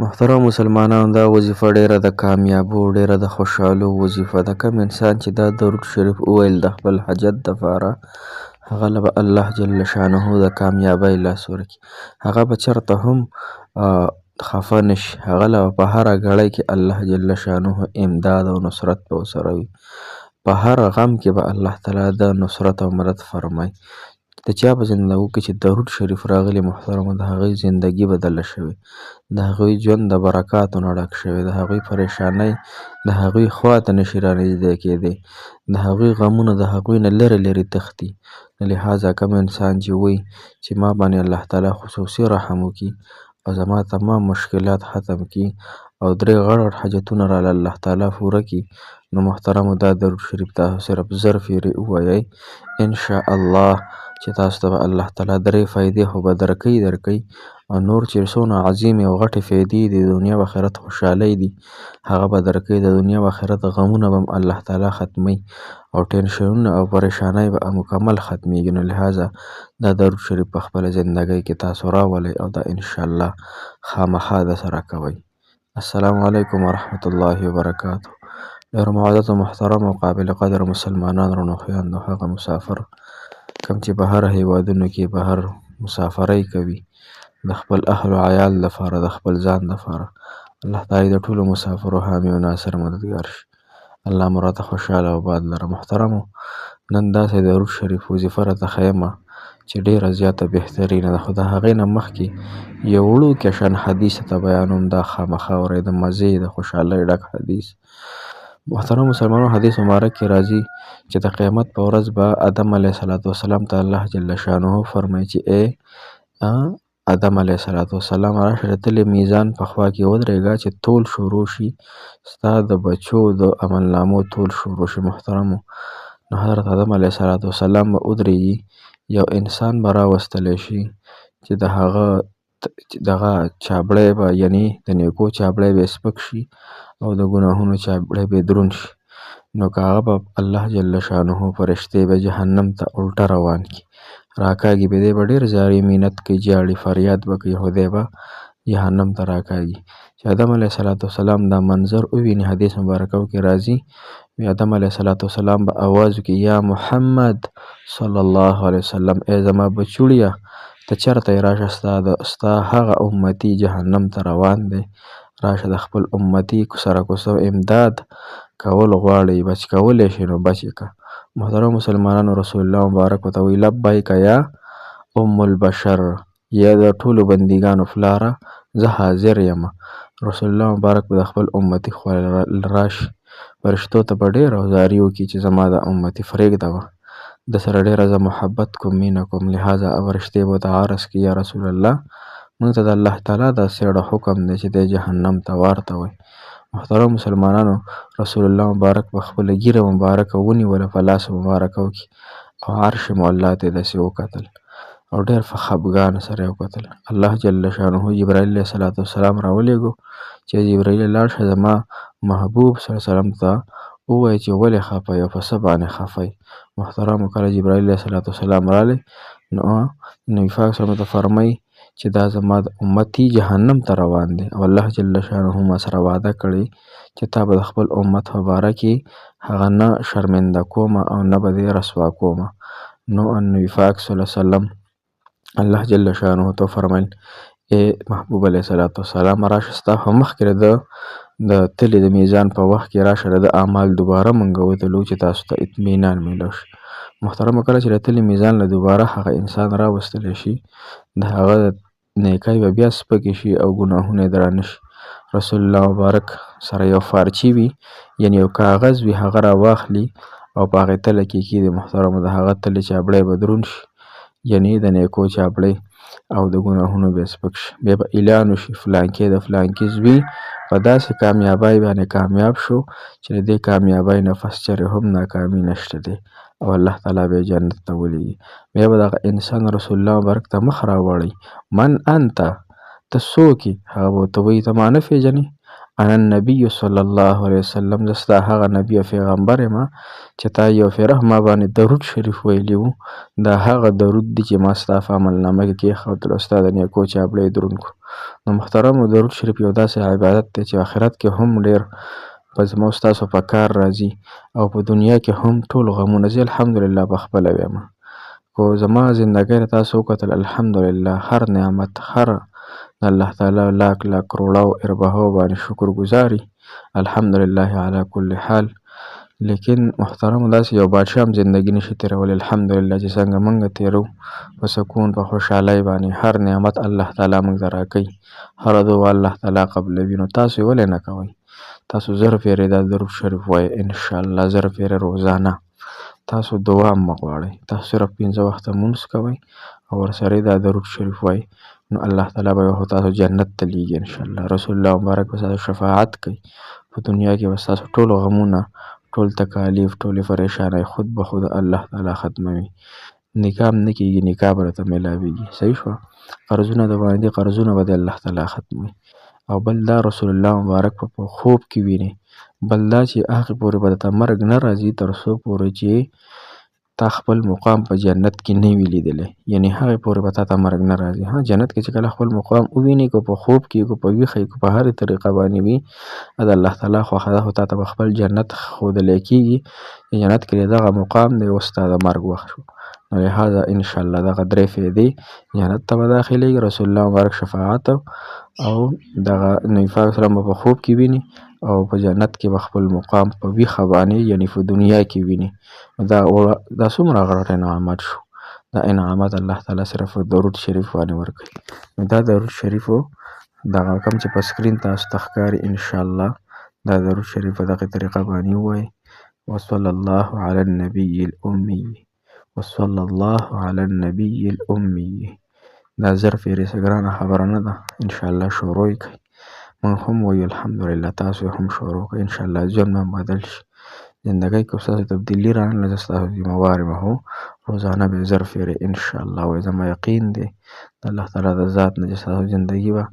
محترم مسلمانانو، دا وظیفه ډیره د کامیابو ډیره د خوشحالو وظیفه ده. کوم انسان چې دا درود شریف وویل د خپل حاجت دپاره، هغه له به الله جل شانه د کامیابۍ لاس ورکړي. هغه به چېرته هم خفه نشي. هغه له په هره ګړۍ کې الله جل شانه امداد او نصرت به ورسره وي. په هر غم کې به الله تعالی د نصرت او مدد فرمایي. د چا په زندګو کې چې درود شریف راغلی محترمو، د هغوی زندګي بدله شوې، د هغوی ژوند د برکاتو نه ډک شوی، د هغوی پریشانۍ د هغوی خواته نشي رانږدې کېدی، د هغوی غمونه د هغوی نه لرې لرې تښتي. لهذا کوم انسان چې وایي چې ما باندې الله تعالی خصوصي رحم وکړي او زما تمام مشکلات ختم کړي او 3 غټ غټ حاجتونه راله الله تعالی پوره کړي، نو محترمو دا درود شریف تاسو صرف 1000 پیرې ووایئ. انشاءالله چې تاسو ته به الله تعالی 3 فایدې خو به درکوي او نور چې څونه عظیمې او غټې فایدې دي، د دنیا او آخرت خوشحالۍ دي، هغه به درکوي. د دنیا او آخرت غمونه به هم الله تعالی ختموي او ټینشنونه او پریشانۍ به مکمل ختمیږي. نو لهذا دا درود شریف په خپله زندګۍ کې تاسو راولئ او دا انشاءالله خامخا درسره کوئ. السلام علیکم ورحمة الله وبرکاته. ډېر معزز او محترم او قابل قدر مسلمانان رونو خویندو، هغه مسافر کوم چې بهر هیوادونو کې بهر مسافرۍ کوي، د خپل اهل و عیال لپاره، د خپل ځان لپاره، الله تعالی د ټولو مسافرو حامی او ناصر مددګار شي. الله مو راته خوشحاله او باد لره. محترمو، نن داسې درود شریف وظیفه راته ښیمه چې ډېره زیاته بهترینه ده، خو د هغې نه مخکې یو وړوکی شان حدیث ته بیانوم. دا خامخا اورئ، د مزې د خوشحالۍ ډک حدیث. محترم مسلمانانو، حدیث مبارک کې راځي چې د قیامت په ورځ به آدم علیه السلام ته الله جل شانه فرمایي چې ای آدم علیه السلام، راشه د تلې میزان په خوا کې ودرېږه چې تول شروع شي، ستا د بچو د عملنامو تول شروع شي. محترمو، نو حضرت آدم علیه السلام به ودرېږي، یو انسان به راوستلی شي چې د هغه دغه چابړی به، یعنی د نیکو چابړی به سپک شي او د ګناهونو چابړی به دروند شي. نو که هغه به الله جل شانه فرښتې به جهنم ته الټه روان کړي، راکاږي به، دی به ډېر زاري، منت کوي، جاړي، فریاد به کوي، خو دی به جهنم ته راکاږي. چې آدم علیه السلام دا منظر وویني، حدیث مبارکو کې راځي، آدم علیه السلام به آواز وکړي، یا محمد صلی الله علیه وسلم، ای زما بچوړیه، ته چېرته یې؟ راشه، ستا هغه امتي جهنم ته روان دی، راشه د خپل امتي سره کوڅه امداد کول غواړي، بچ کولی شي نو بچ یې که. محترم مسلمانانو، رسول الله مبارک ورته وایي لبیک یا ام البشر، یا د ټولو بندګانو پلاره زه حاضر یم. رسول الله مبارک به د خپل امتي خوا راشي، فرښتو ته به ډېره زاري وکړي چې زما د امتي پرېږده وه، د سره ډېره زه محبت کوم، مینه کوم. لهذا فرښتې به ورته عرض کړي یا رسول الله، موږ ته د الله تعالی دا څېړه حکم دی چې دی جهنم ته واړوئ. محترم مسلمانانو، رسول الله مبارک په خپله ږیره مبارکه ونیوله په لاس مبارکو کې او عرش معلا ته یې داسې وکتل او ډېر په خفګان سره یې وکتل. الله جل شانه جبرائیل علیه السلام راولېږو چې جبرائیل لاړ شه زما محبوب صلی الله علیه وسلم ته ووایه چې ولې خفه یې او په څه باندې خفه یې. محترمو، کله جبرائیل علیه السلام راغلی، نو نبي پاک صلی الله علیه وسلم ته فرمایي چې دا زما د امتي جهنم ته روان دی او الله جل شانه ما سره وعده کړې چې تا به د خپل امت په باره کې هغه نه شرمنده کومه او نه به دې رسوا کومه. نو نبي پاک صلی الله علیه وسلم الله جل شانه ته فرمایل، ای محبوب علیه السلام، راشه، ستا په مخکې د تلې د میزان په وخت کې راشه، د اعمال دوباره موږ وتلو چې تاسو ته اطمینان میلو شي. محترمو، کله چې د تلې میزان له دوباره هغه انسان راوستلی شي، د هغه نیکۍ به بیا سپکې شي او ګناهونه یې درانه شي. رسول الله مبارک سره یو فارچي وي، یعنی یو کاغذ وي، هغه راواخلي او په هغې تله کې کښېږدي. محترمو، د هغه تلې چابړی به دروند شي، یعنی د نیکو چابړی، او د ګناهونو به سپک شي. بیا به اعلان وشي فلانکي د فلانکي زوی په داسې کامیابۍ باندې کامیاب شو چې د دې کامیابۍ نه پس چرې هم ناکامي نشته دی، او الله تعالی به یې جنت ته ولیږي. بیا به دغه انسان رسول الله مبارک ته مخ راوړی، من انت، ته څوک یې؟ هغه به ورته وایي ته ما نه پېژنې؟ انا النبي صلی الله علیه وسلم، زه ستا هغه نبي او پیغمبر یم چې تا یو پیره ما باندې درود شریف ویلی و. دا هغه درود دی چې ما ستا په عملنامه کې کېښودلو، ستا د نیکو چابړې دروند کړو. نو محترمو، درود شریف یو داسې عبادت دی چې آخرت کې هم ډېر په زما او ستاسو په کار راځي، او په دنیا کې هم ټول غمونه زه الحمدلله په خپله ویم. خو زما زندګۍ ته تاسو وکتل، الحمدلله هر نعمت، هر د الله تعالی لاک لاک کروڑو ارباحو باندې شکر گزاري، الحمدلله علی کل حال. لیکن محترمو، داسې یو بادشاه هم زندګي نشي تېرولی، الحمدلله چې څنګه موږ تېرو په سکون په خوشحالۍ باندې. هر نعمت الله تعالی موږ ته راکوي، هر دعا الله تعالی قبلوي. نو تاسو یې ولې نه کوئ؟ تاسو 1000 پیرې دا درود شریف وایئ، انشاءالله 1000 پیرې روزانه. تاسو دعا مه غواړئ، تاسو صرف 5 وخته لمونځ کوئ او ورسره دا درود شریف وایئ، نو الله تعالی به تاسو جنت ته لیږي انشاءالله. رسول الله مبارک به ستاسو شفاعت کوي، په دنیا کې به ستاسو ټول غمونه، ټول تکالیف، ټولې پریشانۍ خود به خود الله تعالی ختموي. نکاح هم نه کېږي، نکاح به درته میلاویږي. صحیح شوه؟ قرضونه د باندې قرضونه به د الله تعالی ختموي. او بل دا رسول الله مبارک په خوب کې ویني. بل دا چې هغې پورې به درته مرګ نه راځي تر څو پورې چې تا خپل مقام په جنت کې نه وي لیدلی، یعنې هغې پورې به تا ته مرګ نه راځي. ها، جنت کې چې کله خپل مقام وویني، که په خوب کې، که په ویښه کې، که په هرې طریقه باندې وي، د الله تعالی خوښه ده، خو تا ته به خپل جنت ښودلی کېږي چې جنت کې دغه مقام دی، اوس ستا د مرګ وخت شو. نو لهذا انشاءالله دغه 3 فایدې، جنت ته به داخلېږي، رسول الله مبارک شفاعت، او دغه نبي پاک سلام به په خوب کې ویني، او په جنت کې به خپل مقام په ویښه باندې، یعنې په دنیا کې ویني. دا څومره غټ انعامات شو. دا انعامات الله تعالی صرف په درود شریف باندې ورکوي. نو دا درود شریفو دغه کوم چې په سکرین تاسو ته ښکاري، انشاءالله دا درود شریف په دغه طریقه باندې ووایئ: وصلی الله علی النبی الامی، وصلی الله علی النبی الامی. دا 1000 پیرې څه ګرانه خبره نه ده، انشاءالله شروع یې کړئ. موږ هم وایو الحمدلله، تاسو هم شروع کړئ، انشاءالله ژوند به بدل شي. زندګۍ کې ستاسو تبدیلي رانغله، زه ستاسو ذمهوار یم، هو روزانه به 1000 پیرې انشاءالله وایي. زما یقین دی د الله تعالی د ذات نه چې ستاسو زندګي به